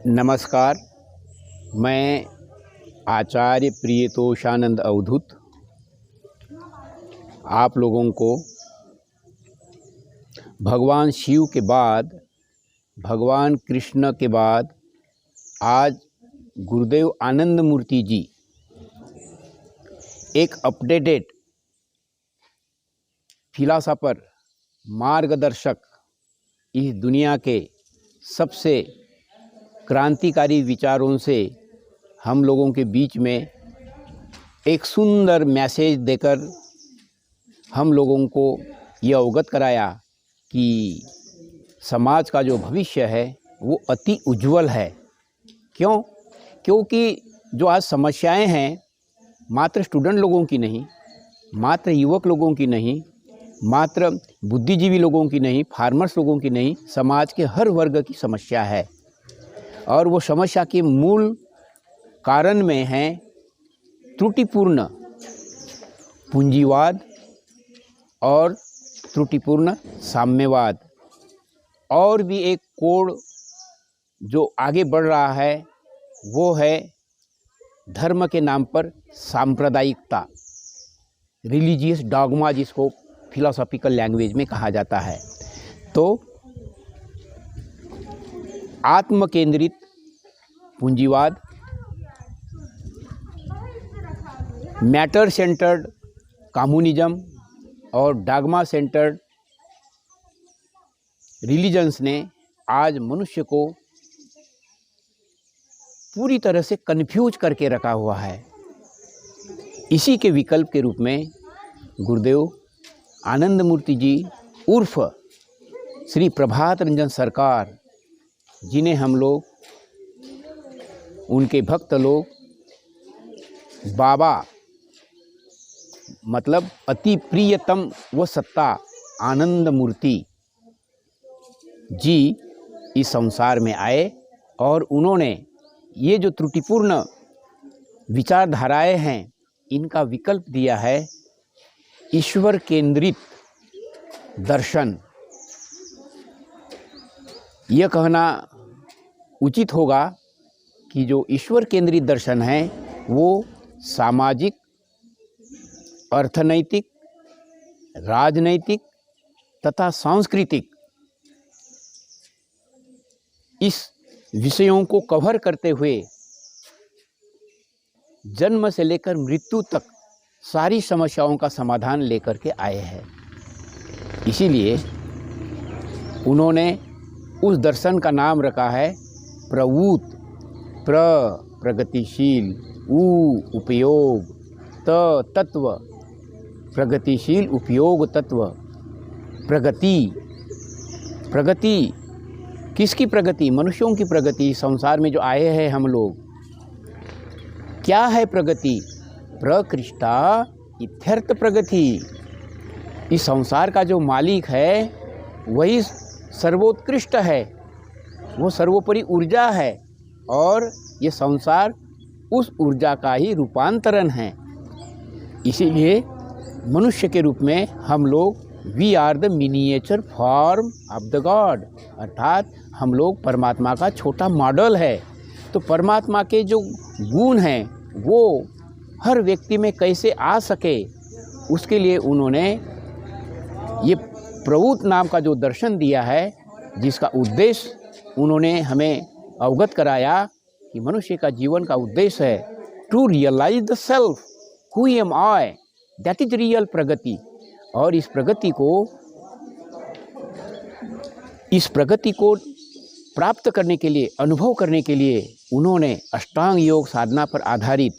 नमस्कार। मैं आचार्य प्रियतोषानंद अवधूत आप लोगों को भगवान शिव के बाद, भगवान कृष्ण के बाद आज गुरुदेव आनंद मूर्ति जी एक अपडेटेड फिलॉसफर, मार्गदर्शक, इस दुनिया के सबसे क्रांतिकारी विचारों से हम लोगों के बीच में एक सुंदर मैसेज देकर हम लोगों को ये अवगत कराया कि समाज का जो भविष्य है वो अति उज्जवल है। क्यों? क्योंकि जो आज समस्याएं हैं मात्र स्टूडेंट लोगों की नहीं, मात्र युवक लोगों की नहीं, मात्र बुद्धिजीवी लोगों की नहीं, फार्मर्स लोगों की नहीं, समाज के हर वर्ग की समस्या है। और वो समस्या के मूल कारण में है त्रुटिपूर्ण पूंजीवाद और त्रुटिपूर्ण साम्यवाद। और भी एक कोड जो आगे बढ़ रहा है वो है धर्म के नाम पर सांप्रदायिकता, रिलीजियस डॉगमा, जिसको फिलोसॉफिकल लैंग्वेज में कहा जाता है। तो आत्म केंद्रित पूंजीवाद, मैटर सेंटर्ड कम्युनिज्म और डॉगमा सेंटर्ड रिलीजन्स ने आज मनुष्य को पूरी तरह से कन्फ्यूज करके रखा हुआ है। इसी के विकल्प के रूप में गुरुदेव आनंद मूर्ति जी उर्फ श्री प्रभात रंजन सरकार, जिन्हें हम लोग, उनके भक्त लोग, बाबा मतलब अति प्रियतम व सत्ता आनंद मूर्ति जी इस संसार में आए और उन्होंने ये जो त्रुटिपूर्ण विचारधाराएं हैं इनका विकल्प दिया है ईश्वर केंद्रित दर्शन। यह कहना उचित होगा कि जो ईश्वर केंद्रित दर्शन है वो सामाजिक, अर्थनैतिक, राजनैतिक तथा सांस्कृतिक इस विषयों को कवर करते हुए जन्म से लेकर मृत्यु तक सारी समस्याओं का समाधान लेकर के आए हैं। इसीलिए उन्होंने उस दर्शन का नाम रखा है प्रवूत, प्रगतिशील, उपयोग, तत्व, प्रगतिशील उपयोग तत्व, प्रगति। प्रगति किसकी प्रगति? मनुष्यों की प्रगति। संसार में जो आए हैं हम लोग, क्या है प्रगति? प्रकृष्टा इत्यर्थ प्रगति। इस संसार का जो मालिक है वही सर्वोत्कृष्ट है, वो सर्वोपरि ऊर्जा है और ये संसार उस ऊर्जा का ही रूपांतरण है। इसीलिए मनुष्य के रूप में हम लोग we are the miniature form of the god, अर्थात हम लोग परमात्मा का छोटा मॉडल है। तो परमात्मा के जो गुण हैं वो हर व्यक्ति में कैसे आ सके, उसके लिए उन्होंने ये प्रवूत नाम का जो दर्शन दिया है, जिसका उद्देश्य उन्होंने हमें अवगत कराया कि मनुष्य का जीवन का उद्देश्य है to realise the self, who am I, that is real प्रगति। और इस प्रगति को प्राप्त करने के लिए, अनुभव करने के लिए उन्होंने अष्टांग योग साधना पर आधारित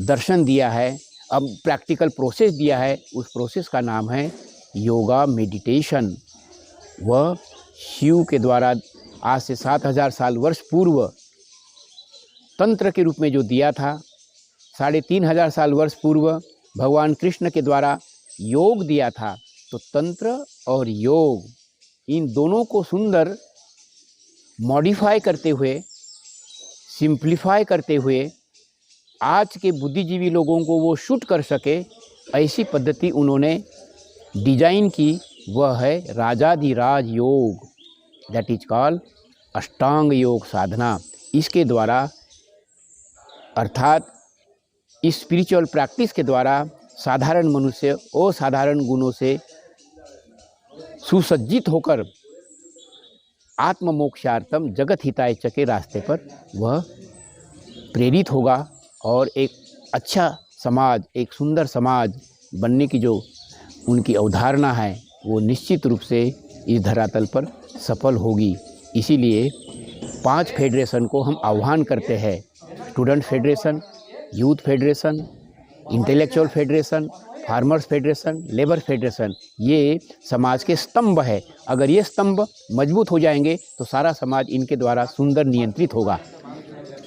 दर्शन दिया है। अब प्रैक्टिकल प्रोसेस दिया है, उस प्रोसेस का नाम है योगा मेडिटेशन। वह शिव के द्वारा आज से 7000 साल वर्ष पूर्व तंत्र के रूप में जो दिया था, 3500 साल वर्ष पूर्व भगवान कृष्ण के द्वारा योग दिया था। तो तंत्र और योग, इन दोनों को सुंदर मॉडिफाई करते हुए, सिंप्लीफाई करते हुए आज के बुद्धिजीवी लोगों को वो शूट कर सके, ऐसी पद्धति उन्होंने डिजाइन की। वह है राजाधिराज योग, दैट इज कॉल्ड अष्टांग योग साधना, इसके द्वारा अर्थात इस स्पिरिचुअल प्रैक्टिस के द्वारा साधारण मनुष्य असाधारण गुणों से सुसज्जित होकर आत्म मोक्षार्थम जगत हिताय च के रास्ते पर वह प्रेरित होगा और एक अच्छा समाज, एक सुंदर समाज बनने की जो उनकी अवधारणा है वो निश्चित रूप से इस धरातल पर सफल होगी। इसीलिए 5 फेडरेशन को हम आह्वान करते हैं, student federation, youth federation, intellectual federation, farmers federation, labour federation. ये समाज के स्तंभ है। अगर ये स्तंभ मजबूत हो जाएंगे तो सारा समाज इनके द्वारा सुंदर नियंत्रित होगा।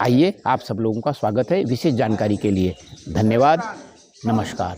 आइए, आप सब लोगों का स्वागत है विशेष जानकारी के लिए। धन्यवाद, नमस्कार।